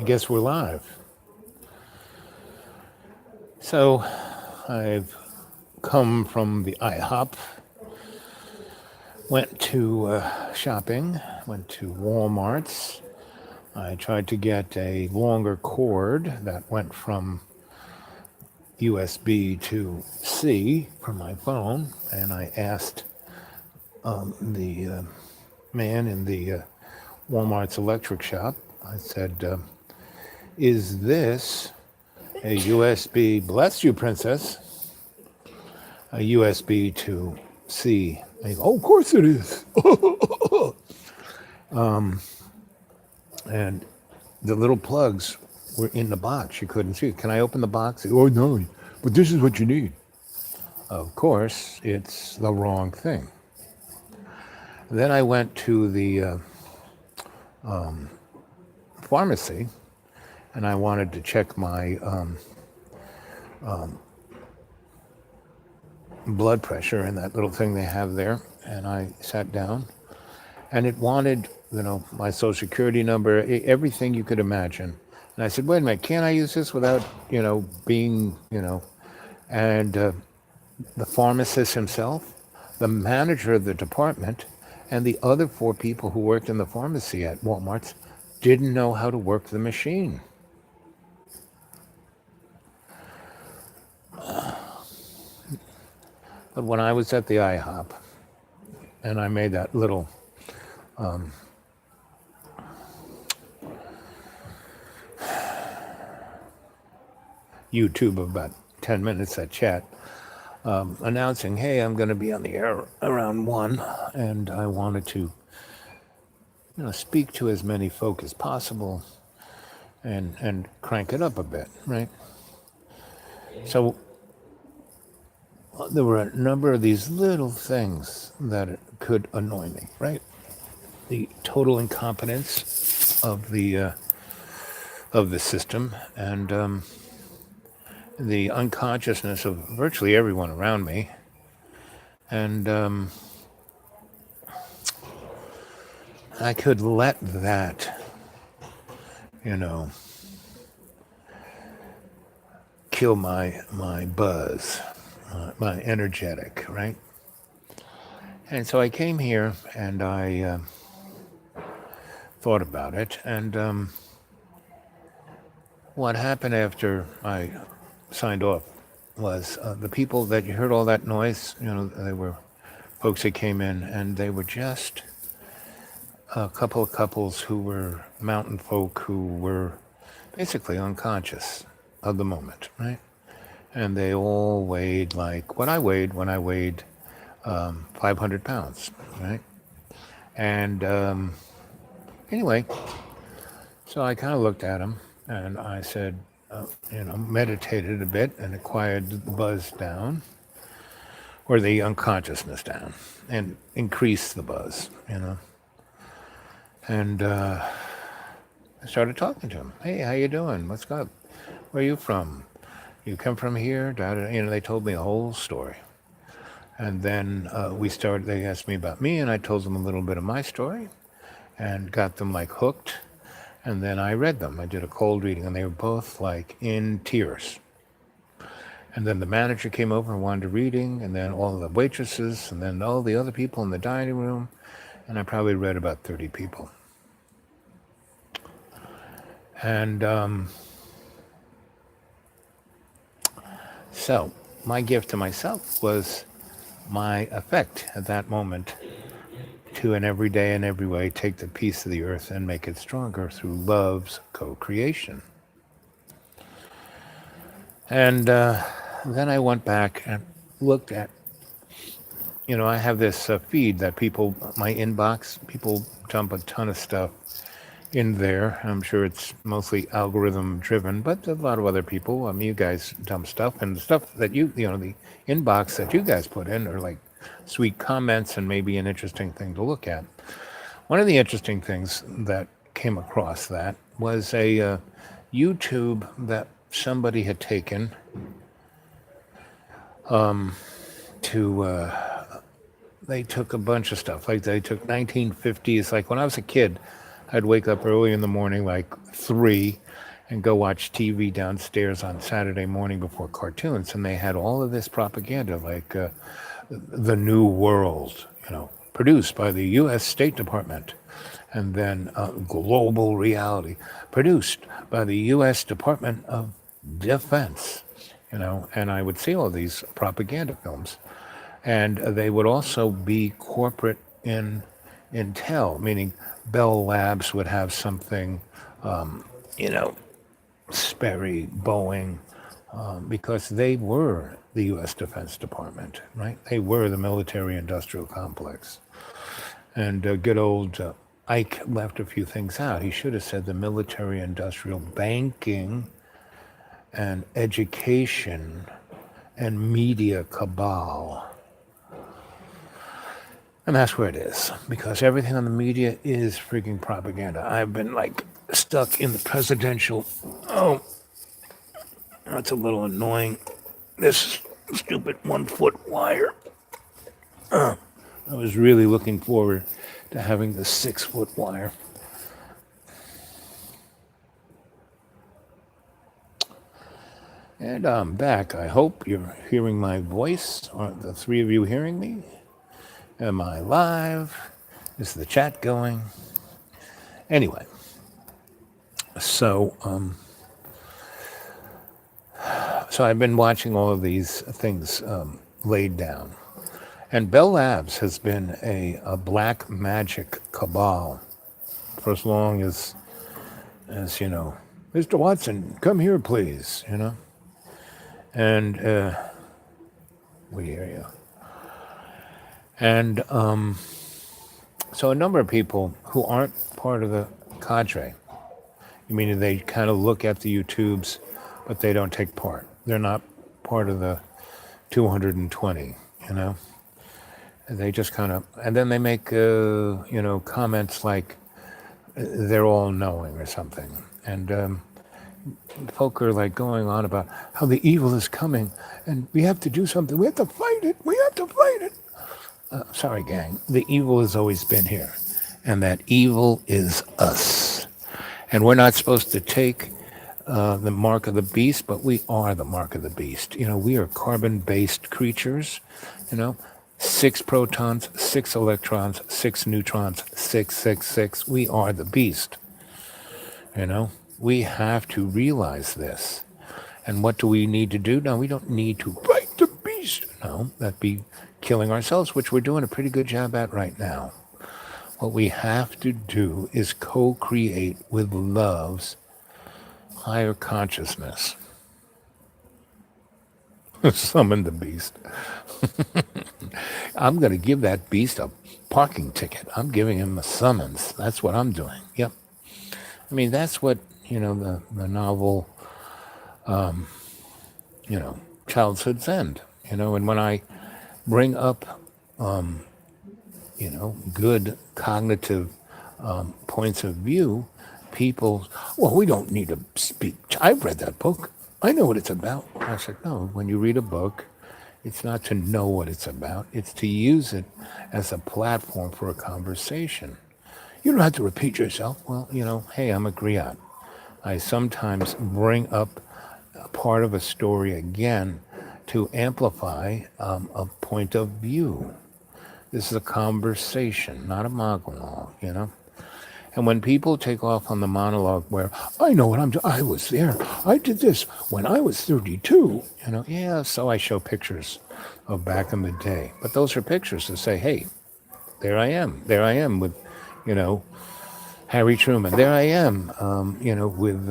guess we're live. So I've come from the IHOP, went to shopping, went to Walmart's. I tried to get a longer cord that went from USB to C for my phone, and I asked the man in the Walmart's electric shop, I said, is this a USB, bless you, princess, a USB to C? And he goes, oh, of course it is. And the little plugs were in the box. You couldn't see it. Can I open the box? Oh, no, but this is what you need. Of course, it's the wrong thing. Then I went to the pharmacy, and I wanted to check my blood pressure and that little thing they have there. And I sat down, and it wanted, my social security number, everything you could imagine. And I said, wait a minute, can't I use this without, being, and the pharmacist himself, the manager of the department, and the other 4 people who worked in the pharmacy at Walmart's didn't know how to work the machine. But when I was at the IHOP, and I made that little YouTube of about 10 minutes, that chat, announcing, hey, I'm going to be on the air around 1, and I wanted to, speak to as many folk as possible and crank it up a bit, right? So there were a number of these little things that could annoy me, right? The total incompetence of the system, and the unconsciousness of virtually everyone around me, and I could let that, kill my buzz, my energetic, right? And so I came here, and I thought about it, and what happened after I signed off was the people that you heard all that noise, they were folks that came in, and they were just a couple of couples who were mountain folk who were basically unconscious of the moment, right? And they all weighed like what I weighed when I weighed 500 pounds, right? And anyway, so I kind of looked at them, and I said, meditated a bit and quieted the buzz down, or the unconsciousness down, and increased the buzz, And I started talking to him. Hey, how you doing? What's up? Where are you from? You come from here? They told me a whole story. And then they asked me about me, and I told them a little bit of my story and got them like hooked. And then I read them. I did a cold reading, and they were both like in tears. And then the manager came over and wanted a reading, and then all the waitresses, and then all the other people in the dining room. And I probably read about 30 people. And so my gift to myself was my effect at that moment to, in every day and every way, take the piece of the earth and make it stronger through love's co-creation. And then I went back and looked at, I have this feed that my inbox, people dump a ton of stuff in there. I'm sure it's mostly algorithm driven, but a lot of other people, you guys dump stuff, and the stuff that the inbox that you guys put in are like sweet comments and maybe an interesting thing to look at. One of the interesting things that came across that was a YouTube that somebody had taken they took a bunch of stuff. Like they took 1950s, like when I was a kid, I'd wake up early in the morning, like 3, and go watch TV downstairs on Saturday morning before cartoons, and they had all of this propaganda, like the New World, produced by the U.S. State Department, and then Global Reality, produced by the U.S. Department of Defense, and I would see all these propaganda films, and they would also be corporate in intel, meaning Bell Labs would have something, you know, Sperry, Boeing, because they were the U.S. Defense Department, right? They were the military-industrial complex. And good old Ike left a few things out. He should have said the military-industrial banking and education and media cabal. And that's where it is, because everything on the media is freaking propaganda. I've been like stuck in the presidential. Oh, that's a little annoying. This stupid 1-foot wire. I was really looking forward to having the 6-foot wire. And I'm back. I hope you're hearing my voice. Are the three of you hearing me? Am I live? Is the chat going? Anyway, so I've been watching all of these things laid down. And Bell Labs has been a black magic cabal for as long as Mr. Watson, come here, please, And we hear you. And so a number of people who aren't part of the cadre, meaning they kind of look at the YouTubes, but they don't take part. They're not part of the 220, They just kind of, and then they make, comments like they're all knowing or something. And folk are like going on about how the evil is coming and we have to do something. We have to fight it. We have to fight it. Sorry, gang. The evil has always been here. And that evil is us. And we're not supposed to take the mark of the beast, but we are the mark of the beast. We are carbon-based creatures, 6 protons, 6 electrons, 6 neutrons, 666. We are the beast. We have to realize this. And what do we need to do? No, we don't need to fight the beast. No, that'd be killing ourselves, which we're doing a pretty good job at right now. What we have to do is co-create with love's higher consciousness. Summon the beast. I'm going to give that beast a parking ticket. I'm giving him a summons. That's what I'm doing. Yep. I mean, that's what, the novel, Childhood's End, and when I bring up, good cognitive points of view, people, well, we don't need to speak. I've read that book. I know what it's about. I said, no, when you read a book, it's not to know what it's about. It's to use it as a platform for a conversation. You don't have to repeat yourself. Well, hey, I'm a griot. I sometimes bring up a part of a story again to amplify a point of view. This is a conversation, not a monologue, And when people take off on the monologue where, I know what I'm doing, I was there, I did this when I was 32, yeah, so I show pictures of back in the day. But those are pictures to say, hey, there I am with, Harry Truman. There I am, with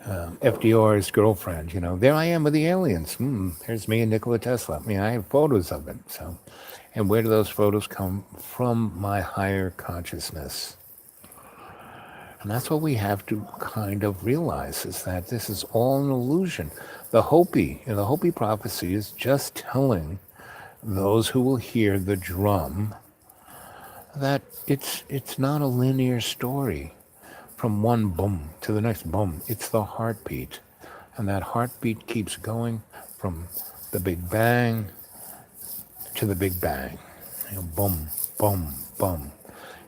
FDR's girlfriend, There I am with the aliens. There's me and Nikola Tesla. I have photos of it, so. And where do those photos come from? My higher consciousness. And that's what we have to kind of realize, is that this is all an illusion. The Hopi prophecy is just telling those who will hear the drum that it's not a linear story from one boom to the next boom. It's the heartbeat. And that heartbeat keeps going from the Big Bang to the Big Bang. Boom, boom, boom.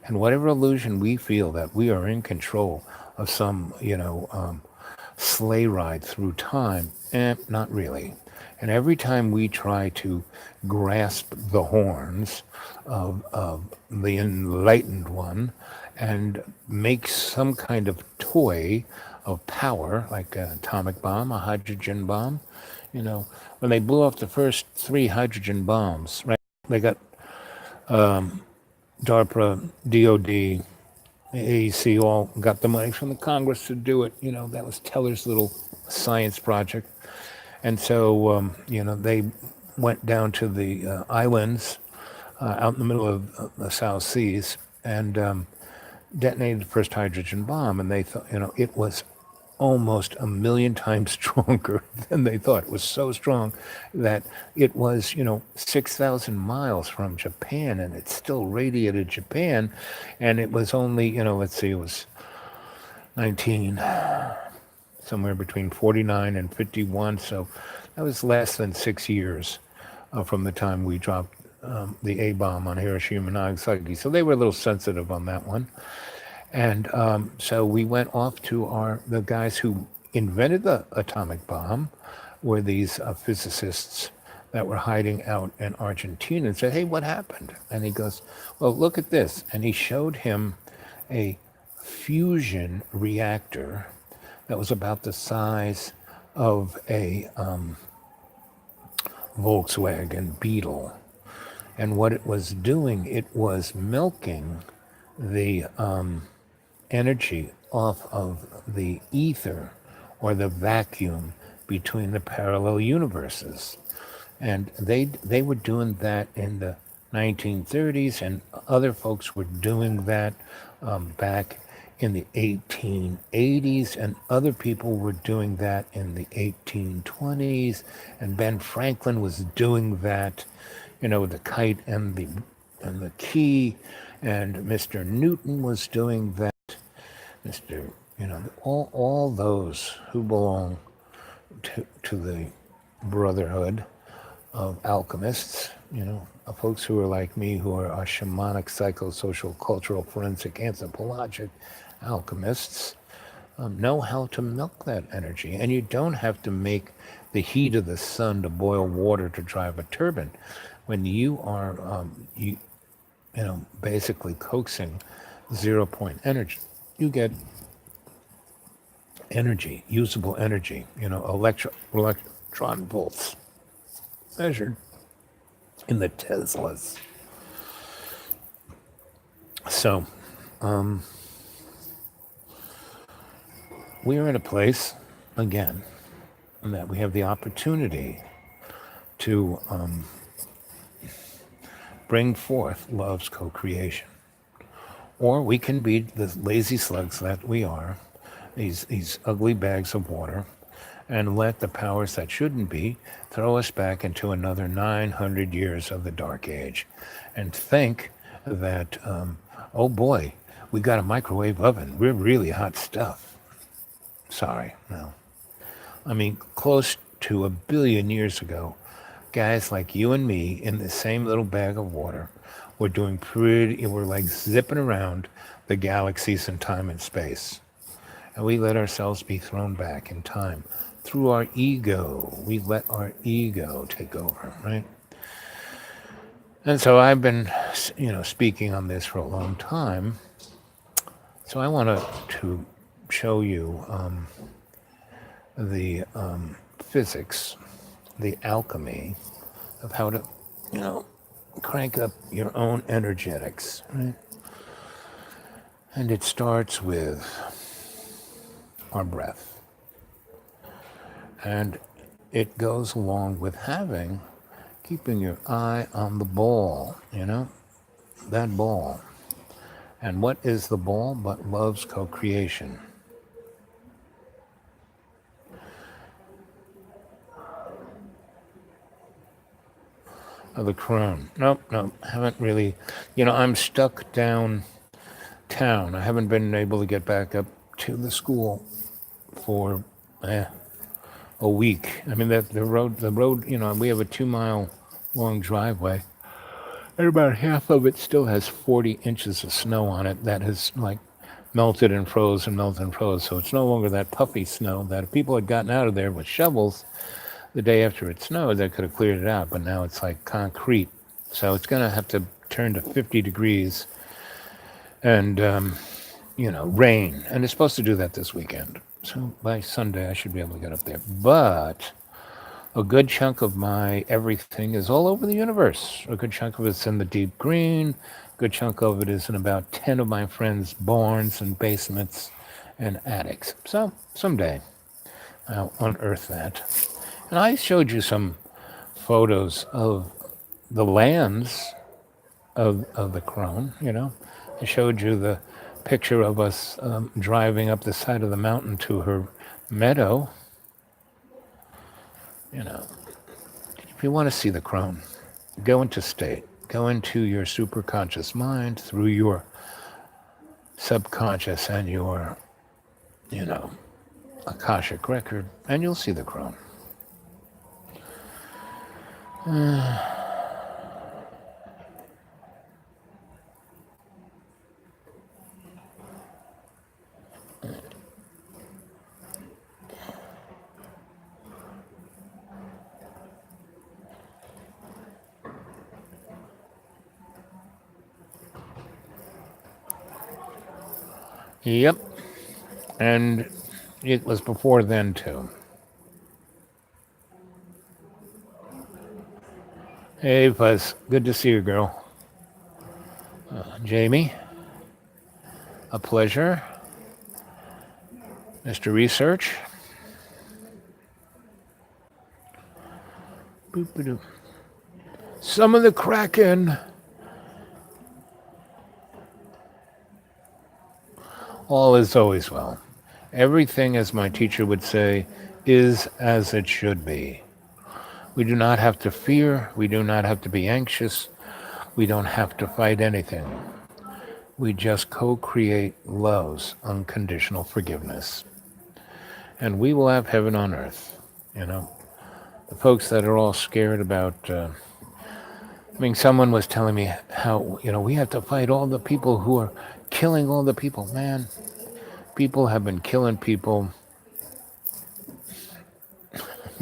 And whatever illusion we feel that we are in control of some, sleigh ride through time, not really. And every time we try to grasp the horns of the enlightened one and make some kind of toy of power, like an atomic bomb, a hydrogen bomb, when they blew off the first 3 hydrogen bombs, right? They got DARPA, DOD, AEC all got the money from the Congress to do it. That was Teller's little science project. And so, they went down to the islands out in the middle of the South Seas and detonated the first hydrogen bomb. And they thought, it was almost a million times stronger than they thought. It was so strong that it was, 6,000 miles from Japan, and it still radiated Japan. And it was only, let's see, it was 19, somewhere between 49 and 51. So that was less than 6 years from the time we dropped the A-bomb on Hiroshima and Nagasaki. So they were a little sensitive on that one. And so we went off to the guys who invented the atomic bomb were these physicists that were hiding out in Argentina, and said, hey, what happened? And he goes, well, look at this. And he showed him a fusion reactor that was about the size of a Volkswagen Beetle. And what it was doing, it was milking the energy off of the ether or the vacuum between the parallel universes. And they were doing that in the 1930s, and other folks were doing that back in the 1880s, and other people were doing that in the 1820s, and Ben Franklin was doing that, with the kite and the key, and Mr. Newton was doing that. All those who belong to the brotherhood of alchemists, folks who are like me, who are shamanic, psychosocial, cultural, forensic, anthropologic alchemists, know how to milk that energy. And you don't have to make the heat of the sun to boil water to drive a turbine. When you are, basically coaxing 0-point energy, you get energy, usable energy, electron volts measured in the Teslas. So, we are in a place, again, that we have the opportunity to bring forth love's co-creation. Or we can be the lazy slugs that we are, these ugly bags of water, and let the powers that shouldn't be throw us back into another 900 years of the Dark Age, and think that, oh boy, we got a microwave oven. We're really hot stuff. Sorry, no. I mean, close to 1 billion years ago, guys like you and me in the same little bag of water we're like zipping around the galaxies in time and space. And we let ourselves be thrown back in time through our ego. We let our ego take over, right? And so I've been, speaking on this for a long time. So I want to show you the physics, the alchemy of how to, crank up your own energetics, right? And it starts with our breath. And it goes along with keeping your eye on the ball, that ball. And what is the ball but love's co-creation? The crone. Nope, haven't really. I'm stuck downtown. I haven't been able to get back up to the school for a week. I mean, the road, we have a 2-mile long driveway, And about half of it still has 40 inches of snow on it that has like melted and froze and melted and froze. So it's no longer that puffy snow that if people had gotten out of there with shovels the day after it snowed, they could have cleared it out. But now it's like concrete. So it's going to have to turn to 50 degrees and, rain. And it's supposed to do that this weekend. So by Sunday, I should be able to get up there. But a good chunk of my everything is all over the universe. A good chunk of it's in the deep green. A good chunk of it is in about 10 of my friends' barns and basements and attics. So someday I'll unearth that. And I showed you some photos of the lands of the crone, I showed you the picture of us driving up the side of the mountain to her meadow. If you want to see the crone, go into state, go into your superconscious mind through your subconscious and your, Akashic record, and you'll see the crone. Yep. And it was before then, too. Hey, Fuzz. Good to see you, girl. Jamie. A pleasure. Mr. Research. Boop-a-doo. Some of the Kraken. All is always well. Everything, as my teacher would say, is as it should be. We do not have to fear. We do not have to be anxious. We don't have to fight anything. We just co-create love's unconditional forgiveness. And we will have heaven on earth. The folks that are all scared about, someone was telling me how, we have to fight all the people who are killing all the people. Man, people have been killing people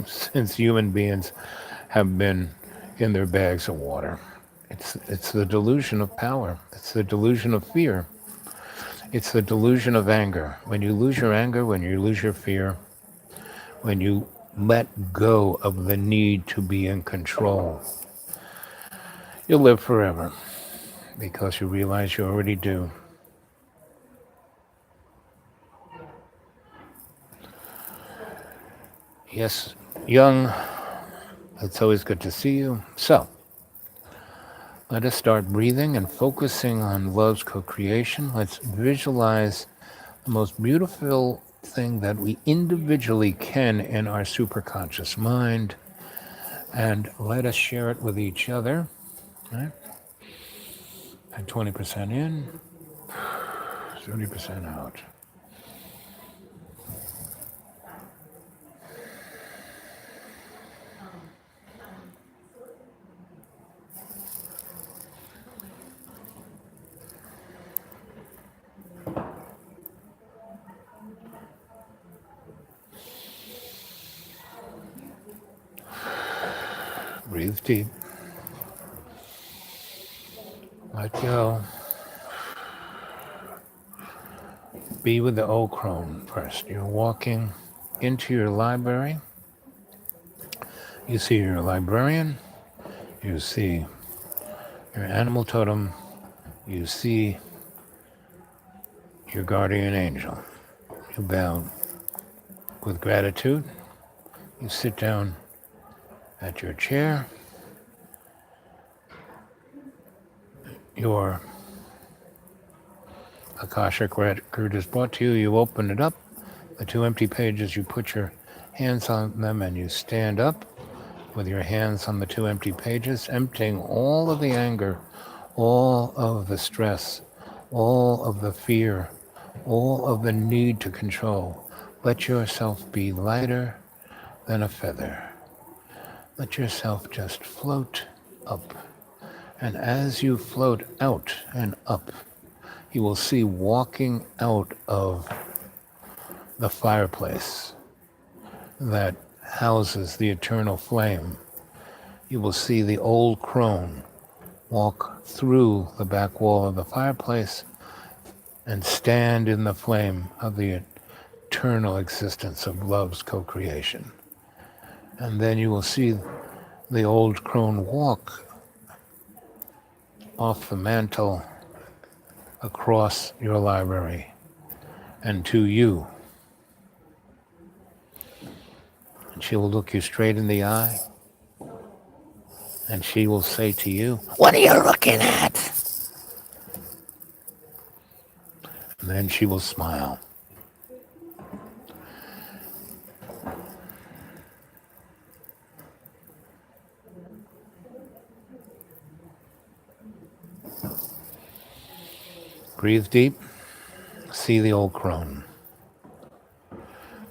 since human beings have been in their bags of water. It's the delusion of power. It's the delusion of fear. It's the delusion of anger. When you lose your anger, when you lose your fear, when you let go of the need to be in control, you'll live forever because you realize you already do. Yes, Young, it's always good to see you. So, let us start breathing and focusing on love's co-creation. Let's visualize the most beautiful thing that we individually can in our superconscious mind, and let us share it with each other. Right? And 20% in, 30% out. Breathe deep. Let go. Be with the old crone first. You're walking into your library. You see your librarian. You see your animal totem. You see your guardian angel. You bow with gratitude. You sit down at your chair. Your Akashic record is brought to you. You open it up. The two empty pages, you put your hands on them and you stand up with your hands on the two empty pages, emptying all of the anger, all of the stress, all of the fear, all of the need to control. Let yourself be lighter than a feather. Let yourself just float up And as you float out and up, you will see walking out of the fireplace that houses the eternal flame, you will see the old crone walk through the back wall of the fireplace and stand in the flame of the eternal existence of love's co-creation. And then you will see the old crone walk off the mantle across your library and to you. And she will look you straight in the eye and she will say to you, "What are you looking at?" And then she will smile. Breathe deep. See the old crone.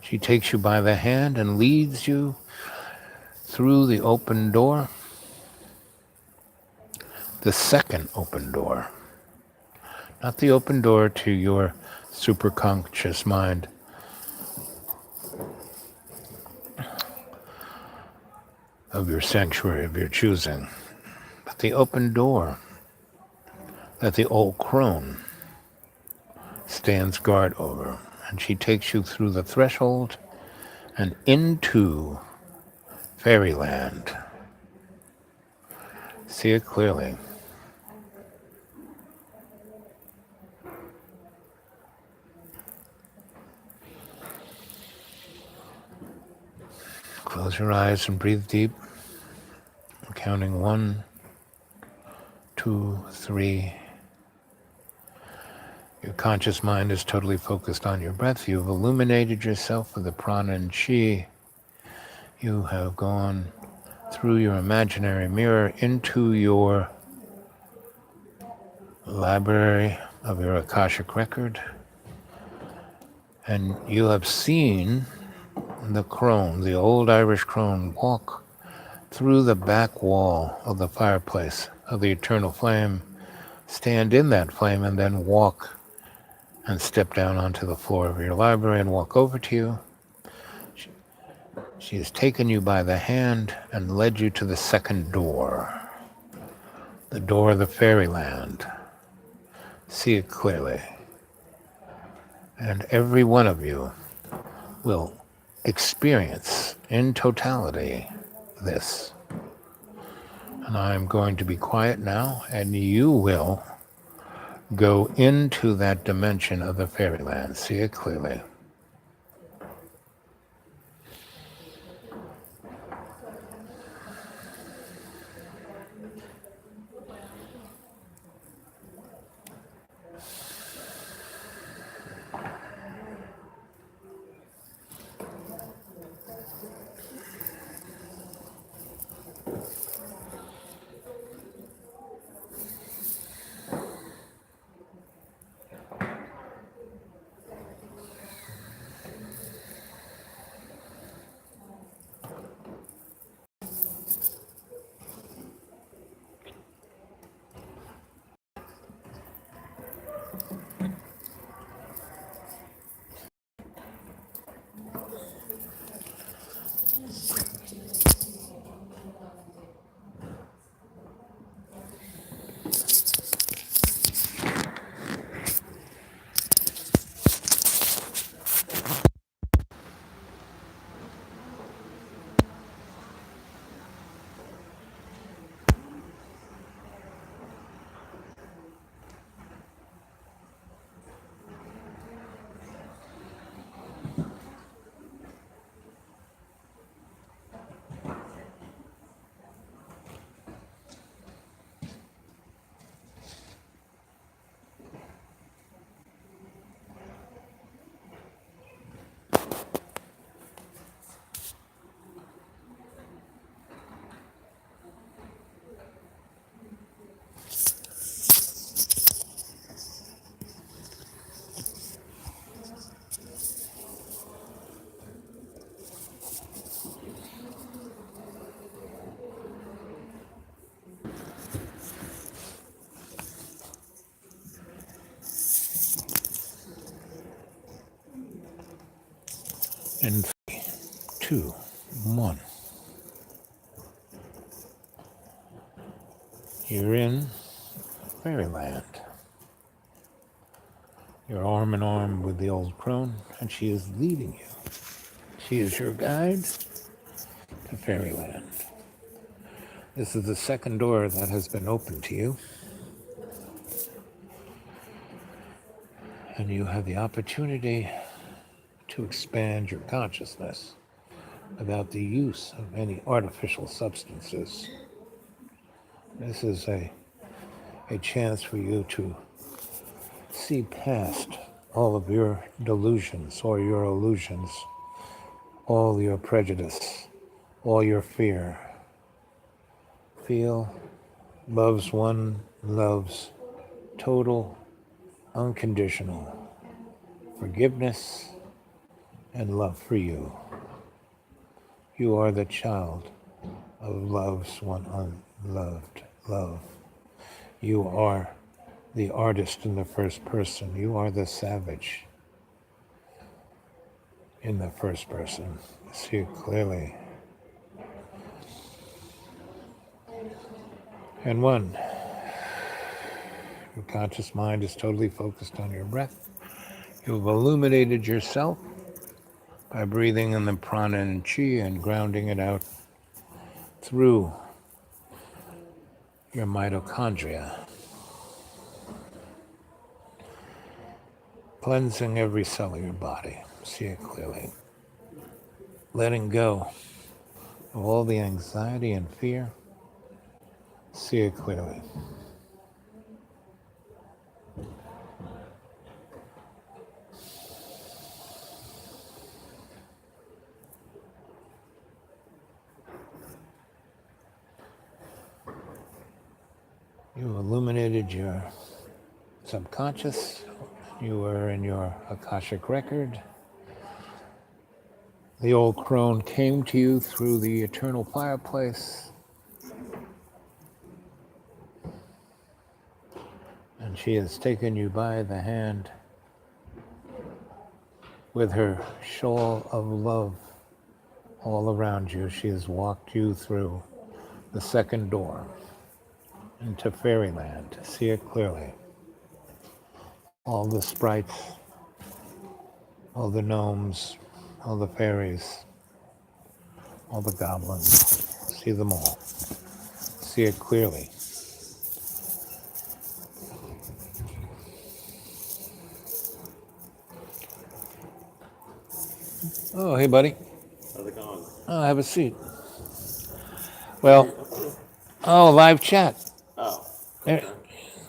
She takes you by the hand and leads you through the open door, the second open door. Not the open door to your superconscious mind, of your sanctuary of your choosing, but the open door that the old crone stands guard over. And she takes you through the threshold and into fairyland. See it clearly. Close your eyes and breathe deep. I'm counting 1, 2, 3. Your conscious mind is totally focused on your breath. You've illuminated yourself with the prana and chi. You have gone through your imaginary mirror into your library of your Akashic record. And you have seen the crone, the old Irish crone, walk through the back wall of the fireplace of the eternal flame, stand in that flame, and then walk and step down onto the floor of your library and walk over to you. She has taken you by the hand and led you to the second door, the door of the fairyland. See it clearly. And every one of you will experience in totality this. And I'm going to be quiet now, and you will go into that dimension of the fairyland. See it clearly. In 3, 2, 1. You're in fairyland. You're arm in arm with the old crone, and she is leading you. She is your guide to fairyland. This is the second door that has been opened to you, and you have the opportunity to expand your consciousness without the use of any artificial substances. This is a chance for you to see past all of your delusions or your illusions, all your prejudice, all your fear. Feel love's one, love's total, unconditional forgiveness and love for you. You are the child of love's one unloved love. You are the artist in the first person. You are the savage in the first person. See it clearly. And one, your conscious mind is totally focused on your breath. You've illuminated yourself by breathing in the prana and chi and grounding it out through your mitochondria, cleansing every cell of your body. See it clearly. Letting go of all the anxiety and fear. See it clearly. You illuminated your subconscious. You were in your Akashic record. The old crone came to you through the eternal fireplace. And she has taken you by the hand with her shawl of love all around you. She has walked you through the second door into fairyland. See it clearly. All the sprites, all the gnomes, all the fairies, all the goblins. See them all. See it clearly. Oh, hey, buddy. How's it going? Oh, have a seat. Well, oh, live chat. Oh, okay.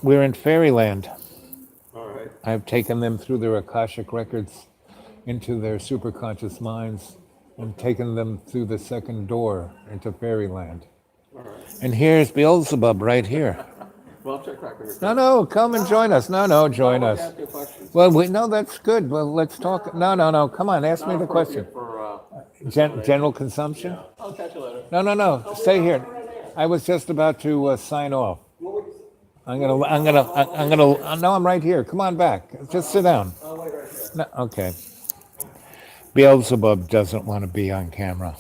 We're in fairyland. All right. I've taken them through their Akashic records into their superconscious minds and taken them through the second door into fairyland. All right. And here's Beelzebub right here. Well, check back with No, come and join us. No, join us. Ask you a question. Well, no, that's good. Well, let's talk. No, come on, ask me the question. For, General consumption? yeah. I'll catch you later. No, stay here. I was just about to sign off. No, I'm right here. Come on back. Just sit down. I'll wait right here. No, okay. Beelzebub doesn't want to be on camera.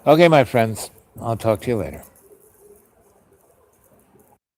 Okay, my friends, I'll talk to you later.